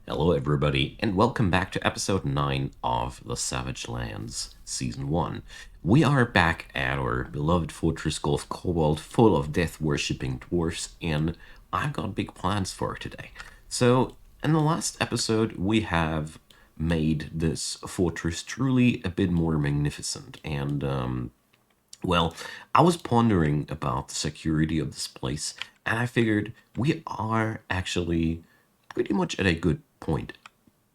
Hello, everybody, and welcome back to episode 9 of The Savage Lands, Season 1. We are back at our beloved fortress Gulf Cobalt, full of death worshipping dwarfs, and I've got big plans for today. So, in the last episode, we have made this fortress truly a bit more magnificent, and well, I was pondering about the security of this place, and I figured we are actually pretty much at a good point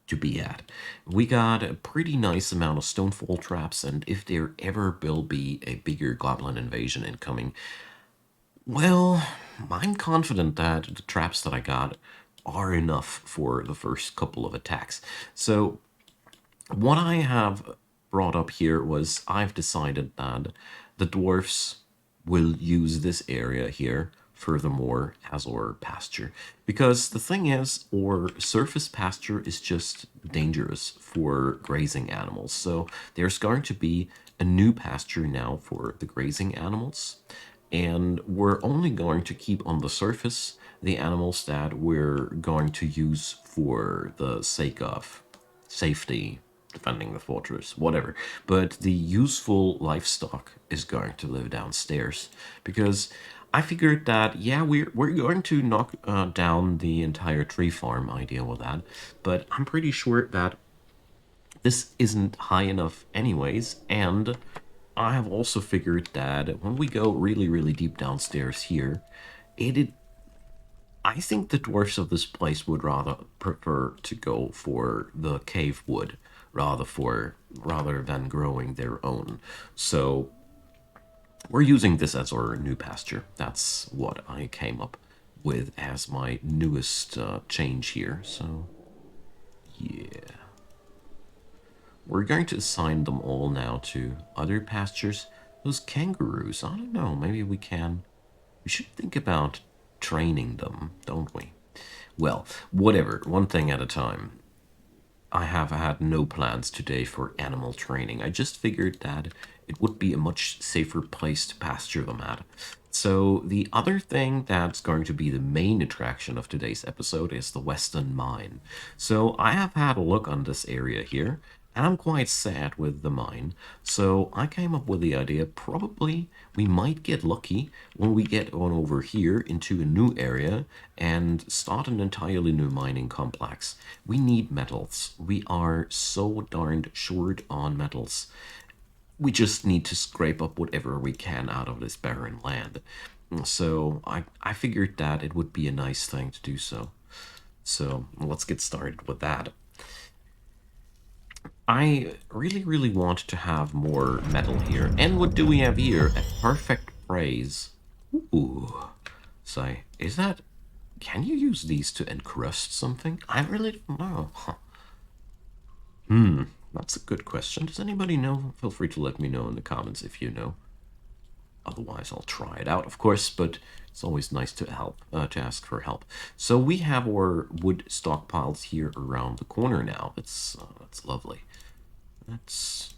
to be at. We got a pretty nice amount of stonefall traps, and if there ever will be a bigger goblin invasion incoming, well, I'm confident that the traps that I got are enough for the first couple of attacks. So what I have brought up here was I've decided that the dwarfs will use this area here furthermore as our pasture. Because the thing is, our surface pasture is just dangerous for grazing animals. So there's going to be a new pasture now for the grazing animals. And we're only going to keep on the surface the animals that we're going to use for the sake of safety, defending the fortress, whatever. But the useful livestock is going to live downstairs because I figured that yeah, we're going to knock down the entire tree farm. I deal with that, but I'm pretty sure that this isn't high enough anyways, and I have also figured that when we go really deep downstairs here, it I think the dwarfs of this place would rather prefer to go for the cave wood rather than growing their own. So we're using this as our new pasture. That's what I came up with as my newest change here. So yeah, we're going to assign them all now to other pastures. Those kangaroos, I don't know. Maybe we can. We should think about training them, don't we? Well, whatever, one thing at a time. I have had no plans today for animal training. I just figured that it would be a much safer place to pasture them at. So, the other thing that's going to be the main attraction of today's episode is the Western Mine. So, I have had a look on this area here, and I'm quite sad with the mine. So, I came up with the idea probably we might get lucky when we get on over here into a new area and start an entirely new mining complex. We need metals. We are so darned short on metals. We just need to scrape up whatever we can out of this barren land. So I figured that it would be a nice thing to do so. So let's get started with that. I really want to have more metal here. And what do we have here? A perfect phrase. Ooh. So, is that... Can you use these to encrust something? I really don't know. Huh. That's a good question. Does anybody know? Feel free to let me know in the comments if you know. Otherwise, I'll try it out, of course, but it's always nice to to ask for help. So we have our wood stockpiles here around the corner now. That's lovely. That's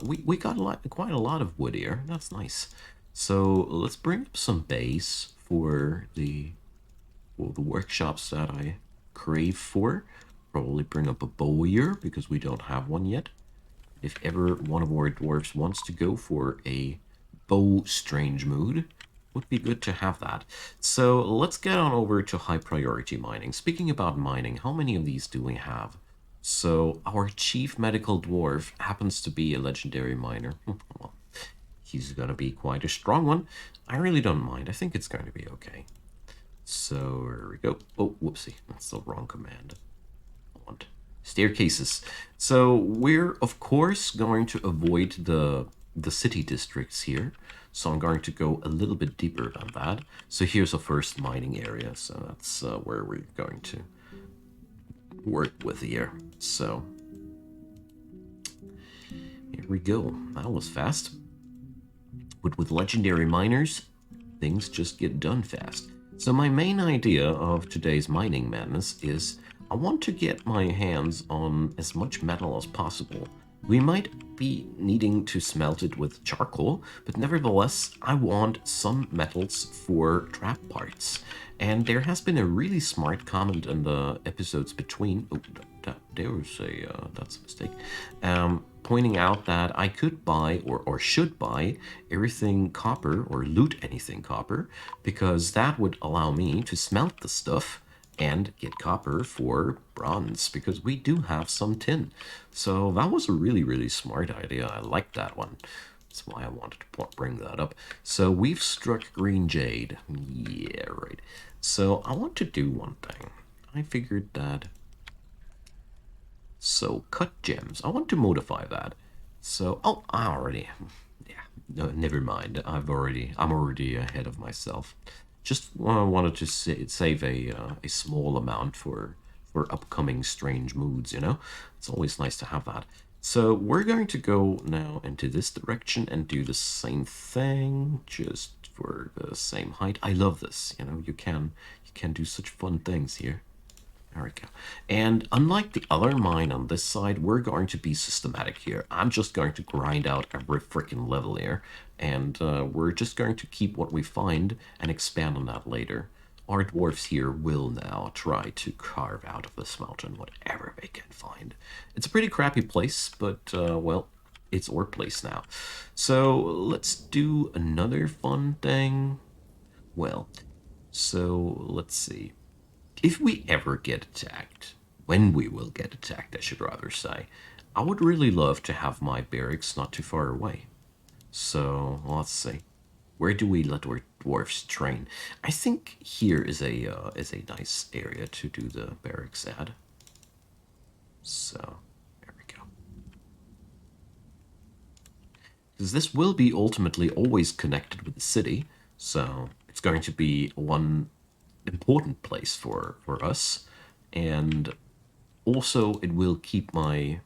we got quite a lot of wood here. That's nice. So let's bring up some base for the workshops that I crave for. Probably bring up a bow here because we don't have one yet. If ever one of our dwarves wants to go for a bow strange mood, would be good to have that. So let's get on over to high priority mining. Speaking about mining, how many of these do we have? So our chief medical dwarf happens to be a legendary miner. Well, he's gonna be quite a strong one. I really don't mind. I think it's going to be okay. So here we go. Oh, whoopsie. That's the wrong command. I want staircases. So we're of course going to avoid the city districts here. So I'm going to go a little bit deeper than that. So here's a first mining area. So that's where we're going to work with here. So here we go. That was fast. But with legendary miners, things just get done fast. So my main idea of today's mining madness is I want to get my hands on as much metal as possible We might be needing to smelt it with charcoal, but nevertheless, I want some metals for trap parts. And there has been a really smart comment in the episodes between. Oh, there was that's a mistake. Pointing out that I could buy or should buy everything copper or loot anything copper because that would allow me to smelt the stuff and get copper for bronze because we do have some tin. So that was a really, really smart idea. I like that one. That's why I wanted to bring that up. So we've struck green jade. Yeah, right. So I want to do one thing. I figured that. So cut gems. I want to modify that. So, oh, I already. Yeah, no, never mind. I'm already ahead of myself. Just wanted to save a small amount for upcoming strange moods. It's always nice to have that. So we're going to go now into this direction and do the same thing, just for the same height. I love this. You can do such fun things here. There we go. And unlike the other mine on this side, we're going to be systematic here. I'm just going to grind out every freaking level here, and we're just going to keep what we find and expand on that later. Our dwarfs here will now try to carve out of this mountain whatever they can find. It's a pretty crappy place, but, well, it's our place now. So let's do another fun thing. Well, so let's see. If we ever get attacked, when we will get attacked, I should rather say, I would really love to have my barracks not too far away. So let's see. Where do we let our dwarfs train? I think here is a nice area to do the barracks at. So there we go. Because this will be ultimately always connected with the city, so it's going to be one important place for us, and also it will keep my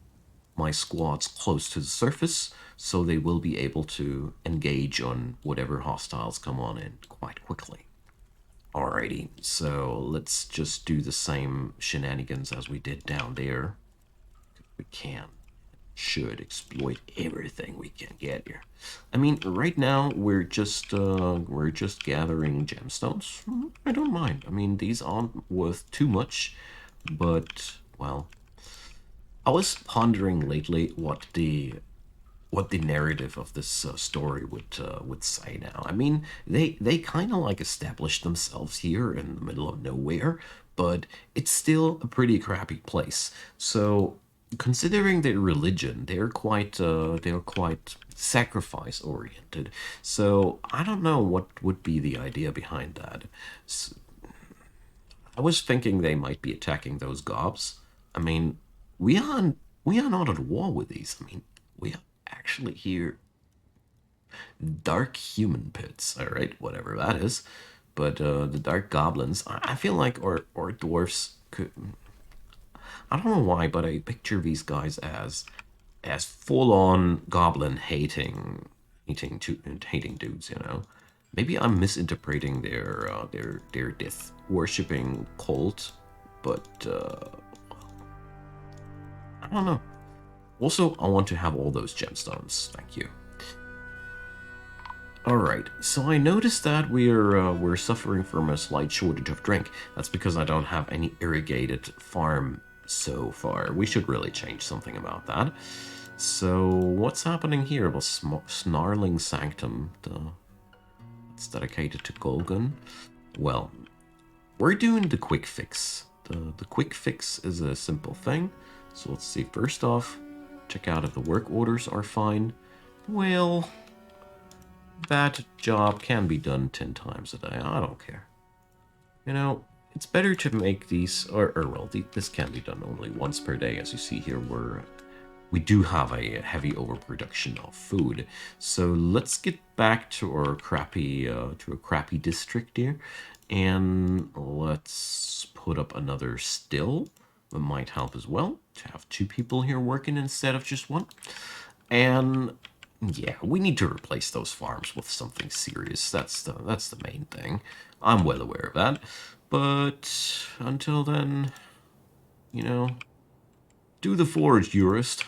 squads close to the surface, so they will be able to engage on whatever hostiles come on in quite quickly. Alrighty, so let's just do the same shenanigans as we did down there. We can should exploit everything we can get here. I mean, right now we're just gathering gemstones. I don't mind. I mean, these aren't worth too much, but well, I was pondering lately what the narrative of this story would say now. I mean, they kind of like established themselves here in the middle of nowhere, but it's still a pretty crappy place. So, considering their religion, they're quite sacrifice oriented. So I don't know what would be the idea behind that. I was thinking they might be attacking those gobs. I mean, we are not at war with these. I mean, we are actually here dark human pits, all right, whatever that is. But the dark goblins, I feel like or dwarfs could. I don't know why, but I picture these guys as full on goblin hating dudes. Maybe I'm misinterpreting their death worshipping cult, but I don't know. Also, I want to have all those gemstones. Thank you. All right, so I noticed that we're suffering from a slight shortage of drink. That's because I don't have any irrigated farm so far. We should really change something about that. So what's happening here? The snarling sanctum, it's dedicated to Golgan. Well, we're doing the quick fix. The quick fix is a simple thing. So let's see. First off, check out if the work orders are fine. Well, that job can be done 10 times a day. I don't care. It's better to make these, or well, this can be done only once per day. As you see here, we do have a heavy overproduction of food. So let's get back to our crappy district here, and let's put up another still. That might help as well to have two people here working instead of just one. And yeah, we need to replace those farms with something serious. That's the main thing. I'm well aware of that. But until then, do the forge, jurist.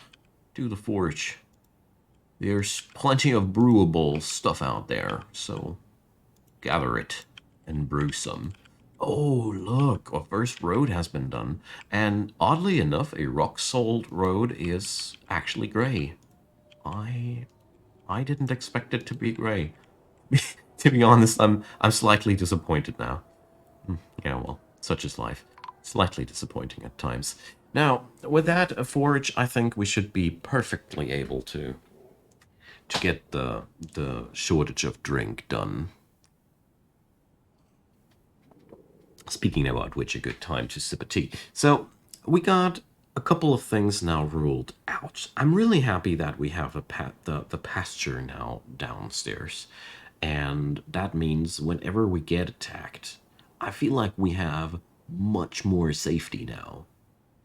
to the forge. There's plenty of brewable stuff out there, so gather it and brew some. Oh, look, our first road has been done. And oddly enough, a rock salt road is actually grey. I I didn't expect it to be grey. To be honest, I'm slightly disappointed now. Yeah, well, such is life. Slightly disappointing at times. Now, with that forage, I think we should be perfectly able to get the shortage of drink done. Speaking about which, a good time to sip a tea. So we got a couple of things now ruled out. I'm really happy that we have the pasture now downstairs, and that means whenever we get attacked, I feel like we have much more safety now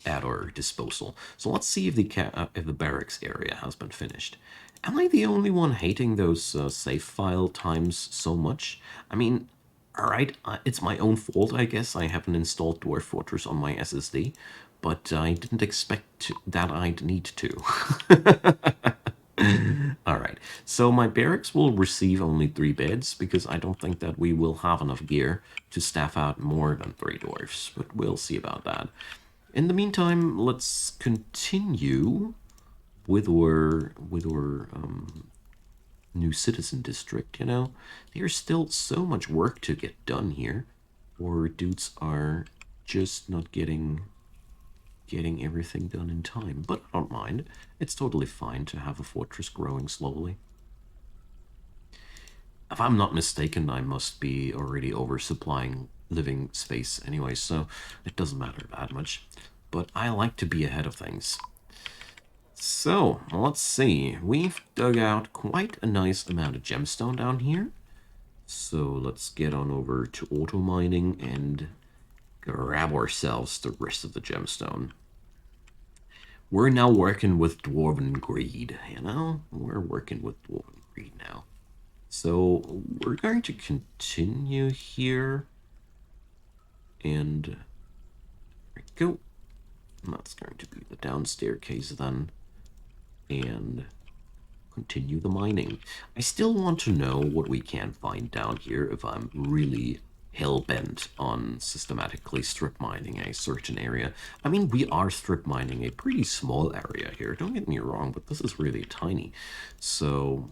at our disposal. So let's see if if the barracks area has been finished. Am I the only one hating those save file times so much? I mean, all right, it's my own fault, I guess. I haven't installed Dwarf Fortress on my SSD, but I didn't expect that I'd need to. All right, so my barracks will receive only 3 beds because I don't think that we will have enough gear to staff out more than 3 dwarfs, but we'll see about that. In the meantime, let's continue with our new citizen district. You know, there's still so much work to get done here, or dudes are just not getting everything done in time. But I don't mind. It's totally fine to have a fortress growing slowly. If I'm not mistaken, I must be already oversupplying living space anyway, so it doesn't matter that much. But I like to be ahead of things. So, let's see. We've dug out quite a nice amount of gemstone down here. So let's get on over to auto mining and grab ourselves the rest of the gemstone. We're now working with Dwarven Greed, you know? We're working with Dwarven Greed now. So we're going to continue here. And there we go. That's going to be the down staircase then. And continue the mining. I still want to know what we can find down here if I'm really hell-bent on systematically strip mining a certain area. I mean, we are strip mining a pretty small area here, don't get me wrong, but this is really tiny. So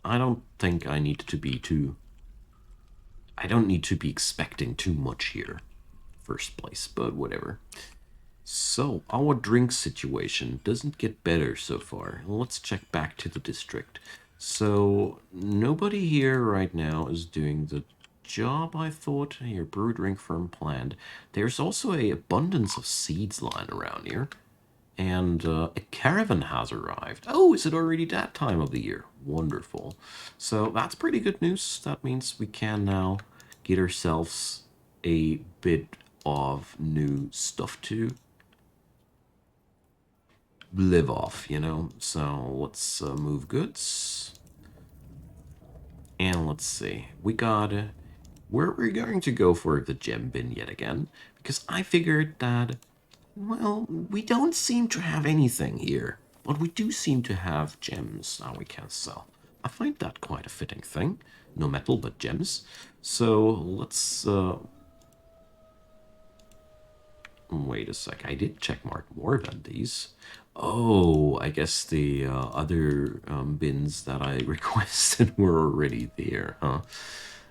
I don't think I need to be too... I don't need to be expecting too much here, first place, but whatever. So, our drink situation doesn't get better so far. Let's check back to the district. So, nobody here right now is doing the job I thought. Here, brew drink firm planned. There's also a abundance of seeds lying around here. And a caravan has arrived. Oh, is it already that time of the year? Wonderful. So, that's pretty good news. That means we can now get ourselves a bit of new stuff to live off, you know? So let's move goods. And let's see. We got... we're going to go for the gem bin yet again. Because I figured that, well, we don't seem to have anything here. But we do seem to have gems that we can sell. I find that quite a fitting thing. No metal, but gems. So let's... wait a sec. I did check mark more than these. Oh, I guess the other bins that I requested were already there, huh?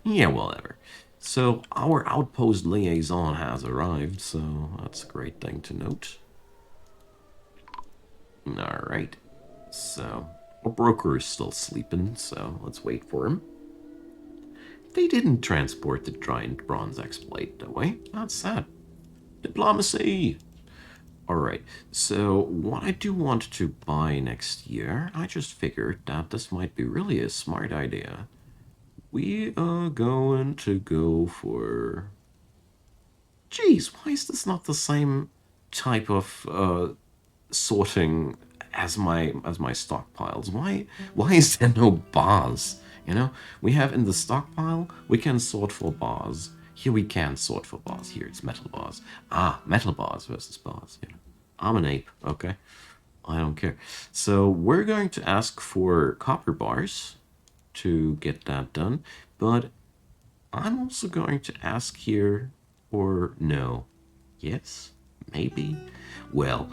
Yeah, whatever. So our outpost liaison has arrived, so that's a great thing to note. Alright. So, our broker is still sleeping, so let's wait for him. They didn't transport the giant bronze exploit away. That's sad. Diplomacy! Alright, so what I do want to buy next year, I just figured that this might be really a smart idea. We are going to go for... Geez, why is this not the same type of sorting as my stockpiles? Why is there no bars? You know, we have in the stockpile, we can sort for bars. Here we can sort for bars. Here it's metal bars. Ah, metal bars versus bars. You know. I'm an ape, okay? I don't care. So we're going to ask for copper bars to get that done, but I'm also going to ask here, or no, yes, maybe. Well,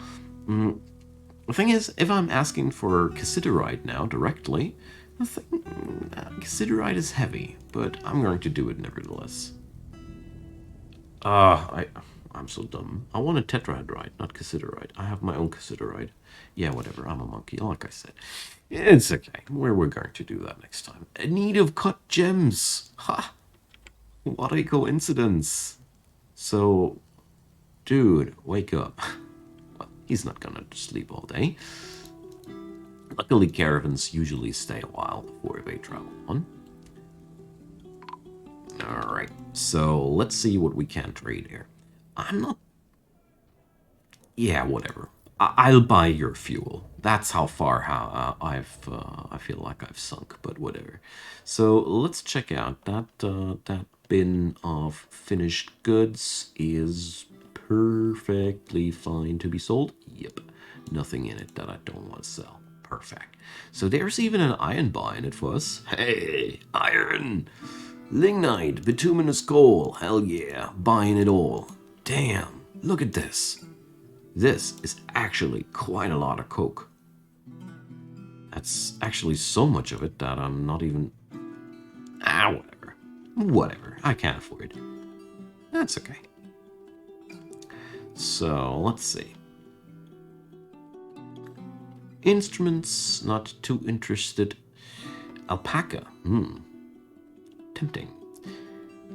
the thing is, if I'm asking for cassiterite now directly, the thing, cassiterite is heavy, but I'm going to do it nevertheless. I'm so dumb. I want a tetrahedrite, not cassiterite. I have my own cassiterite. Yeah, whatever. I'm a monkey, like I said. It's okay. We're going to do that next time. A need of cut gems. Ha! What a coincidence. So, dude, wake up. Well, he's not gonna sleep all day. Luckily, caravans usually stay a while before they travel on. Alright, so let's see what we can trade here. I'm not. Yeah, whatever. I'll buy your fuel. That's how far I feel like I've sunk, but whatever. So let's check out that bin of finished goods is perfectly fine to be sold. Yep, nothing in it that I don't want to sell. Perfect. So there's even an iron bar in it for us. Hey, iron! Lignite, bituminous coal, hell yeah, buying it all. Damn, look at this. This is actually quite a lot of coke. That's actually so much of it that I'm not even... whatever. Whatever, I can't afford it. That's okay. So, let's see. Instruments, not too interested. Alpaca, tempting.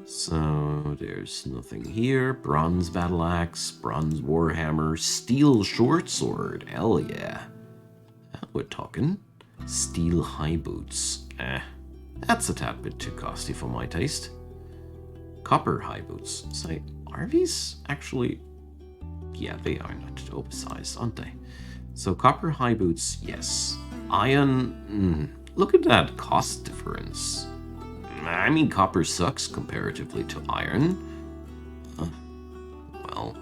So there's nothing here. Bronze battle axe, bronze warhammer, steel short sword. Hell yeah. We're talking. Steel high boots. That's a tad bit too costly for my taste. Copper high boots. Say, are these actually... Yeah, they are not oversized, aren't they? So copper high boots, yes. Iron... look at that cost difference. I mean, copper sucks comparatively to iron. Well,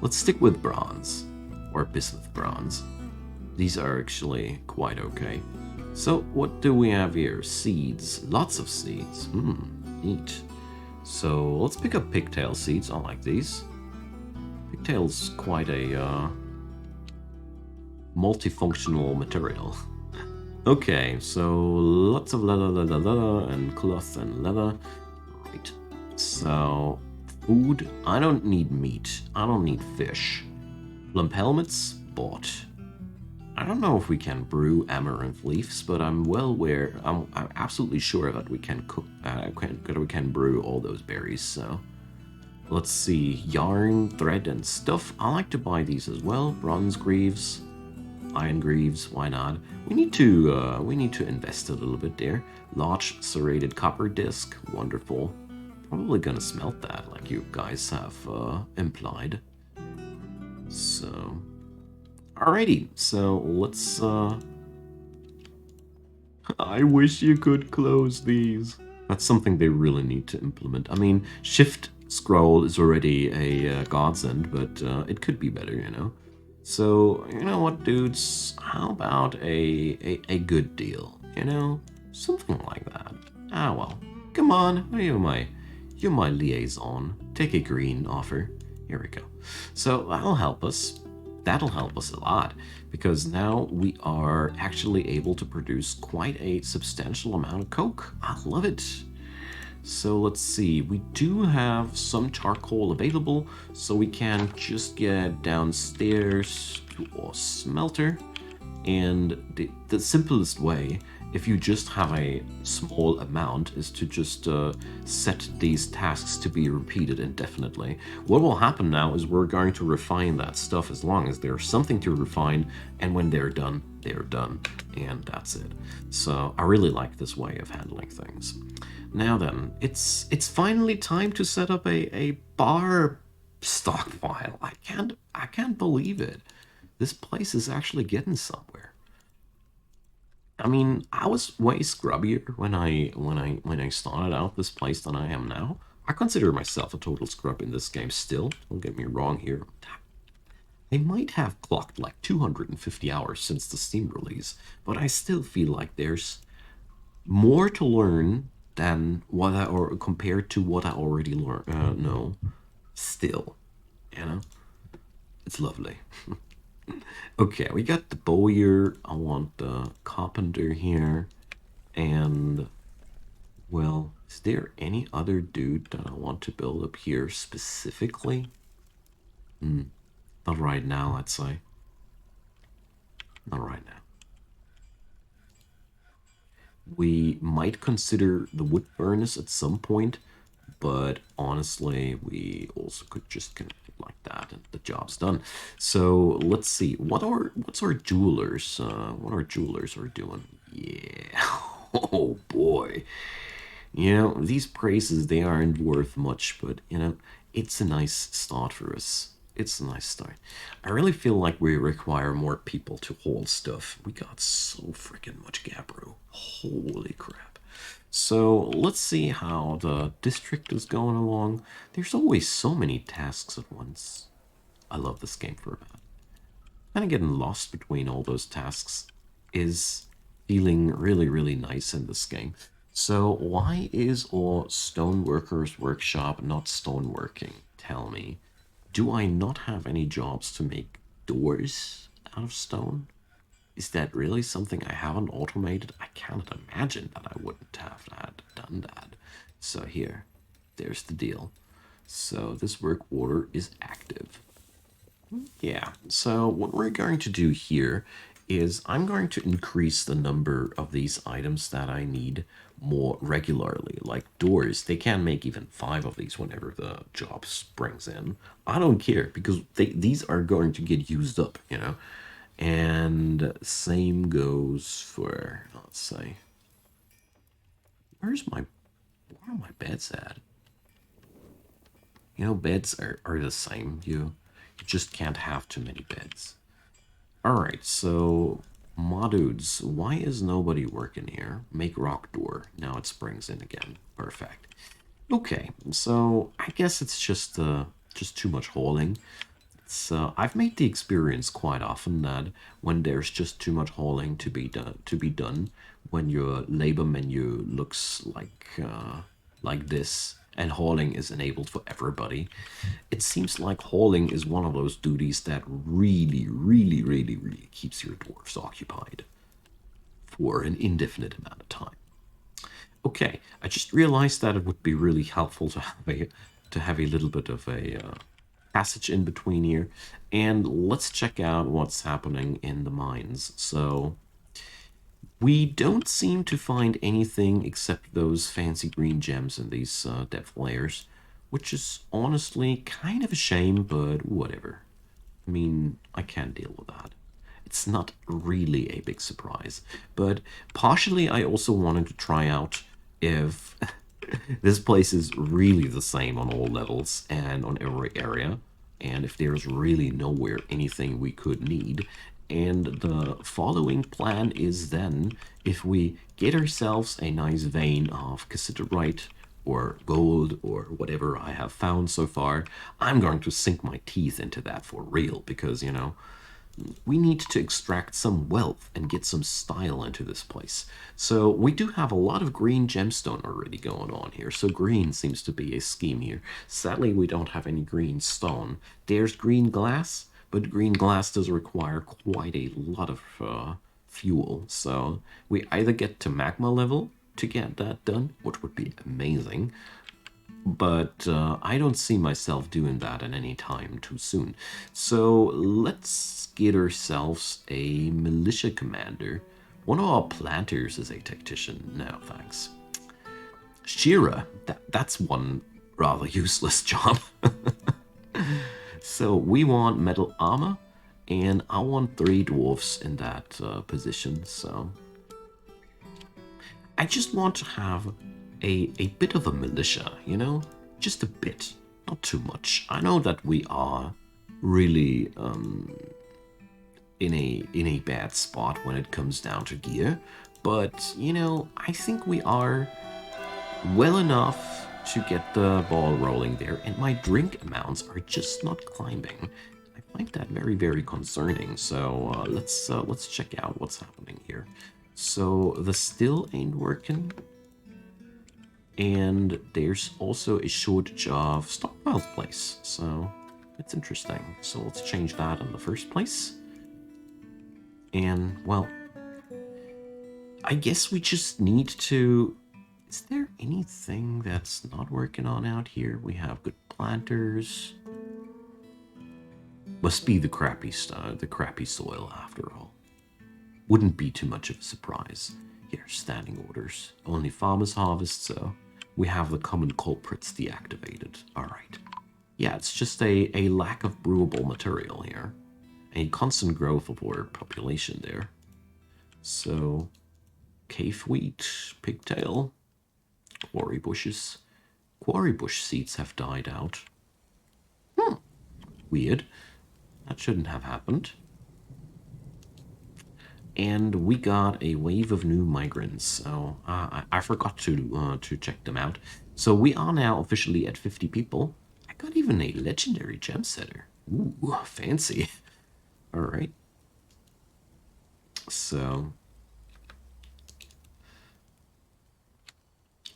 let's stick with bronze, or bismuth bronze. These are actually quite okay. So, what do we have here? Seeds. Lots of seeds. Neat. So, let's pick up pigtail seeds. I like these. Pigtail's quite a multifunctional material. Okay, so lots of leather, and cloth and leather. Right. So, food. I don't need meat. I don't need fish. Plump helmets, bought. I don't know if we can brew amaranth leaves, but I'm absolutely sure that we can cook. We can brew all those berries. So, let's see. Yarn, thread, and stuff. I like to buy these as well. Bronze greaves. Iron greaves, why not? We need to invest a little bit there. Large serrated copper disc, wonderful. Probably gonna smelt that, like you guys have implied. So, alrighty. So let's. I wish you could close these. That's something they really need to implement. I mean, shift scroll is already a godsend, but it could be better, you know. So, you know what, dudes? How about a good deal? You know? Something like that. Ah, well. Come on. You're my liaison. Take a green offer. Here we go. So, that'll help us. That'll help us a lot. Because now we are actually able to produce quite a substantial amount of coke. I love it. So let's see, we do have some charcoal available, so we can just get downstairs to our smelter. And the simplest way, if you just have a small amount, is to just set these tasks to be repeated indefinitely. What will happen now is we're going to refine that stuff as long as there's something to refine, and when they're done, and that's it. So I really like this way of handling things. Now then, it's finally time to set up a bar stockpile. I can't believe it. This place is actually getting somewhere. I mean, I was way scrubbier when I started out this place than I am now. I consider myself a total scrub in this game still. Don't get me wrong here. They might have clocked like 250 hours since the Steam release, but I still feel like there's more to learn than what I or compared to what I already know. Still, you know, it's lovely. Okay, we got the bowyer. I want the carpenter here, and well, is there any other dude that I want to build up here specifically? Not right now, I'd say. Not right now. We might consider the wood furnace at some point, but honestly, we also could just connect it like that, and the job's done. So let's see. What's our jewelers? What our jewelers are doing? Yeah. Oh boy. You know, these praises, they aren't worth much, but, you know, it's a nice start for us. It's a nice start. I really feel like we require more people to hold stuff. We got so freaking much Gabbro. Holy crap. So let's see how the district is going along. There's always so many tasks at once. I love this game for that. Kind of getting lost between all those tasks is feeling really, really nice in this game. So why is our stoneworkers workshop not stoneworking? Tell me. Do I not have any jobs to make doors out of stone? Is that really something I haven't automated? I cannot imagine that I wouldn't have done that. So here, there's the deal. So this work order is active. Yeah, so what we're going to do here is I'm going to increase the number of these items that I need more regularly. Like doors, they can make even 5 of these whenever the job springs in. I don't care because these are going to get used up, you know? And same goes for, let's say, where are my beds at? You know, beds are the same. You just can't have too many beds. Alright, so my dudes, why is nobody working here? Make rock door. Now it springs in again. Perfect. Okay, so I guess it's just too much hauling. So I've made the experience quite often that when there's just too much hauling to be done, when your labor menu looks like this and hauling is enabled for everybody, it seems like hauling is one of those duties that really, really, really, really keeps your dwarfs occupied for an indefinite amount of time. Okay, I just realized that it would be really helpful to have a little bit of a passage in between here, and let's check out what's happening in the mines. So we don't seem to find anything except those fancy green gems in these depth layers, which is honestly kind of a shame, but whatever. I mean, I can deal with that. It's not really a big surprise, but partially I also wanted to try out if this place is really the same on all levels and on every area, and if there's really nowhere anything we could need. And the following plan is then, if we get ourselves a nice vein of cassiterite or gold or whatever I have found so far, I'm going to sink my teeth into that for real because, you know, we need to extract some wealth and get some style into this place. So we do have a lot of green gemstone already going on here. So green seems to be a scheme here. Sadly, we don't have any green stone. There's green glass, but green glass does require quite a lot of fuel. So we either get to magma level to get that done, which would be amazing, but I don't see myself doing that at any time too soon. So let's get ourselves a militia commander. One of our planters is a tactician. No, thanks. Shira, that's one rather useless job. So we want metal armor, and I want 3 dwarfs in that position. So I just want to have a bit of a militia, you know? Just a bit, not too much. I know that we are really in a bad spot when it comes down to gear, but you know, I think we are well enough to get the ball rolling there, and my drink amounts are just not climbing. I find that very, very concerning. So let's check out what's happening here. So the still ain't working, and there's also a shortage of stockpile place. So it's interesting. So let's change that in the first place. And well, I guess we just need to. Is there anything that's not working on out here? We have good planters. Must be the crappy soil after all. Wouldn't be too much of a surprise. Here, standing orders. Only farmers harvest, so we have the common culprits deactivated. Alright. Yeah, it's just a lack of brewable material here. A constant growth of our population there. So, cave wheat, pigtail, quarry bushes. Quarry bush seeds have died out. Weird. That shouldn't have happened. And we got a wave of new migrants. So I forgot to check them out. So we are now officially at 50 people. I got even a legendary gem setter. Ooh, fancy. All right. So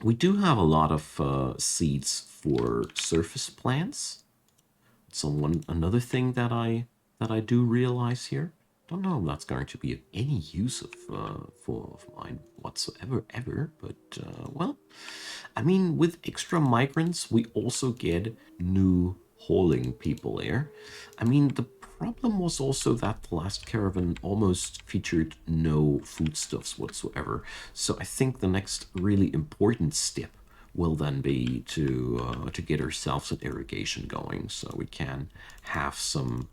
we do have a lot of seeds for surface plants. So another thing that I do realize here. Don't know if that's going to be of any use of mine whatsoever ever, but well, I mean, with extra migrants, we also get new hauling people there. I mean, the problem was also that the last caravan almost featured no foodstuffs whatsoever. So I think the next really important step will then be to get ourselves an irrigation going, so we can have some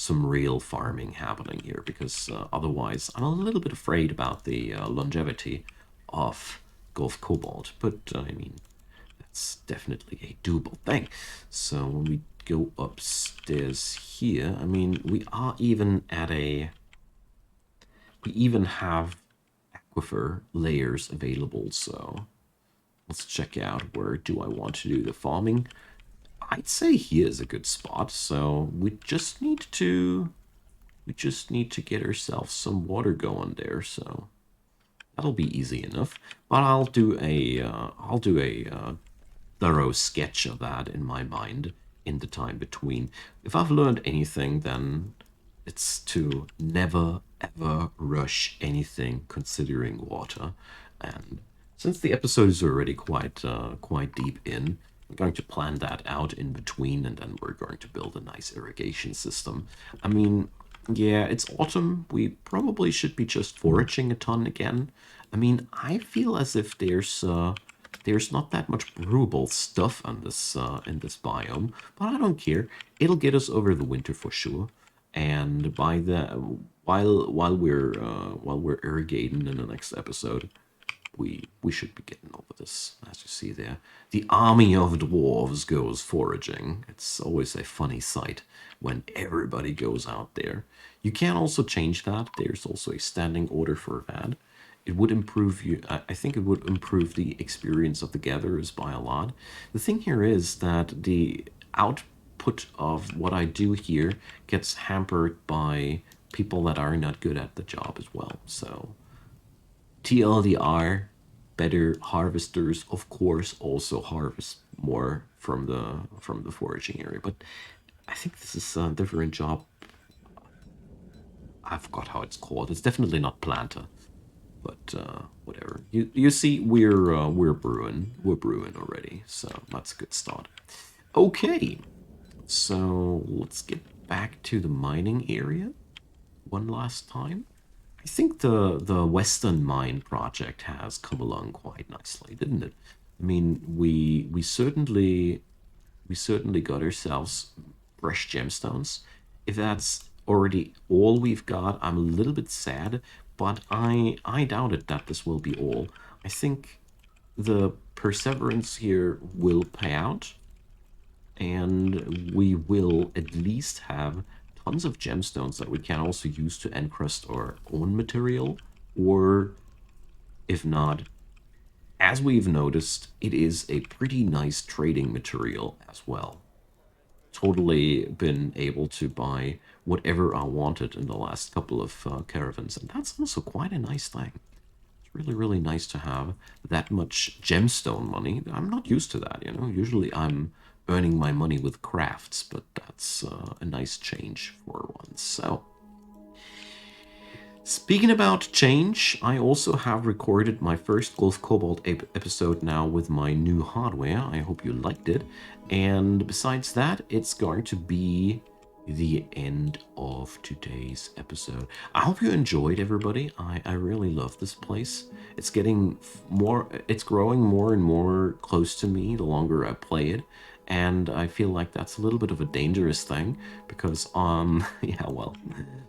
real farming happening here. Because otherwise, I'm a little bit afraid about the longevity of Gulf Cobalt. But I mean, that's definitely a doable thing. So when we go upstairs here, I mean, we are even at a we even have aquifer layers available. So let's check out, where do I want to do the farming. I'd say here is a good spot. So we just need to get ourselves some water going there. So that'll be easy enough. But I'll do a thorough sketch of that in my mind in the time between. If I've learned anything, then it's to never ever rush anything considering water. And since the episode is already quite deep in, I'm going to plan that out in between, and then we're going to build a nice irrigation system. I mean, yeah, it's autumn. We probably should be just foraging a ton again. I mean, I feel as if there's not that much brewable stuff on this in this biome, but I don't care. It'll get us over the winter for sure. And by the while we're irrigating in the next episode, we should be getting over this. As you see there, the army of dwarves goes foraging. It's always a funny sight when everybody goes out there. You can also change that. There's also a standing order for that. It would improve you. I think it would improve the experience of the gatherers by a lot. The thing here is that the output of what I do here gets hampered by people that are not good at the job as well. So TLDR, better harvesters, of course, also harvest more from the foraging area. But I think this is a different job. I forgot how it's called. It's definitely not planter, but whatever. You see, we're brewing already, so that's a good start. Okay, so let's get back to the mining area one last time. I think the Western Mine project has come along quite nicely, didn't it? I mean, we certainly got ourselves fresh gemstones. If that's already all we've got, I'm a little bit sad, but I doubted that this will be all. I think the perseverance here will pay out, and we will at least have tons of gemstones that we can also use to encrust our own material, or if not, as we've noticed, it is a pretty nice trading material as well. totally been able to buy whatever I wanted in the last couple of caravans, and that's also quite a nice thing. It's really, really nice to have that much gemstone money. I'm not used to that, you know. Usually I'm earning my money with crafts, but that's a nice change for once. So, speaking about change, I also have recorded my first Golf Cobalt episode now with my new hardware. I hope you liked it. And besides that, it's going to be the end of today's episode. I hope you enjoyed, everybody. I really love this place. It's getting more, it's growing more and more close to me the longer I play it. And I feel like that's a little bit of a dangerous thing because, yeah, well,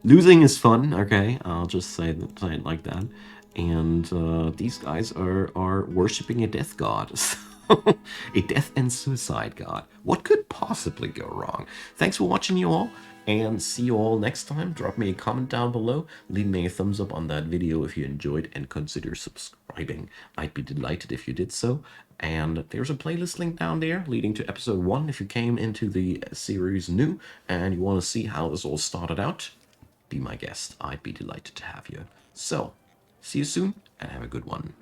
losing is fun, okay? I'll just say it like that. And these guys are worshiping a death god. So, a death and suicide god. What could possibly go wrong? Thanks for watching, you all, and see you all next time. Drop me a comment down below. Leave me a thumbs up on that video if you enjoyed, and consider subscribing. I'd be delighted if you did so. And there's a playlist link down there leading to episode 1 if you came into the series new and you want to see how this all started out. Be my guest. I'd be delighted to have you. So, see you soon and have a good one.